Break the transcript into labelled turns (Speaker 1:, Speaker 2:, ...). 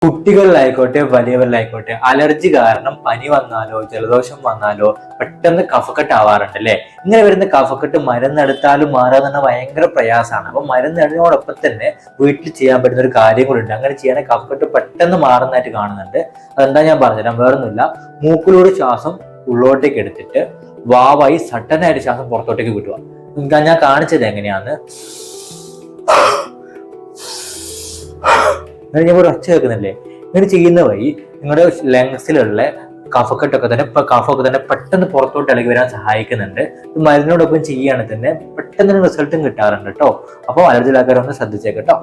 Speaker 1: കുട്ടികളിലായിക്കോട്ടെ വലിയവരിലായിക്കോട്ടെ allergy കാരണം പനി വന്നാലോ ജലദോഷം വന്നാലോ പെട്ടെന്ന് കഫക്കെട്ട് ആവാറുണ്ട് അല്ലെ. ഇങ്ങനെ വരുന്ന കഫക്കെട്ട് മരുന്നെടുത്താലും മാറാൻ തന്നെ ഭയങ്കര പ്രയാസമാണ്. അപ്പൊ മരുന്നെടുന്നതോടൊപ്പം തന്നെ വീട്ടിൽ ചെയ്യാൻ പറ്റുന്ന ഒരു കാര്യം കൂടി ഉണ്ട്. അങ്ങനെ ചെയ്യാൻ കഫക്കെട്ട് പെട്ടെന്ന് മാറുന്നതായിട്ട് കാണുന്നുണ്ട്. അതെന്താ ഞാൻ പറഞ്ഞുതരാം. വേറൊന്നുമില്ല, മൂക്കിലൂടെ ശ്വാസം ഉള്ളോട്ടേക്ക് എടുത്തിട്ട് വാവായി സഡനായിട്ട് ശ്വാസം പുറത്തോട്ടേക്ക് വിടുക. ഞാൻ കാണിച്ചത് എങ്ങനെയാന്ന്. ഞാൻ ഇവിടെ ഒച്ച കേൾക്കുന്നില്ലേ? ഇങ്ങനെ ചെയ്യുന്ന വഴി നിങ്ങളുടെ ലങ്സിലുള്ള കഫക്കെട്ടൊക്കെ തന്നെ പെട്ടെന്ന് പുറത്തോട്ട് ഇളകി വരാൻ സഹായിക്കുന്നുണ്ട്. മരുന്നിനോടൊപ്പം ചെയ്യുകയാണെങ്കിൽ തന്നെ പെട്ടെന്ന് റിസൾട്ടും കിട്ടാറുണ്ട് കേട്ടോ. അപ്പോൾ അലർജി ആൾക്കാരൊന്ന് ശ്രദ്ധിച്ചേക്കട്ടോ.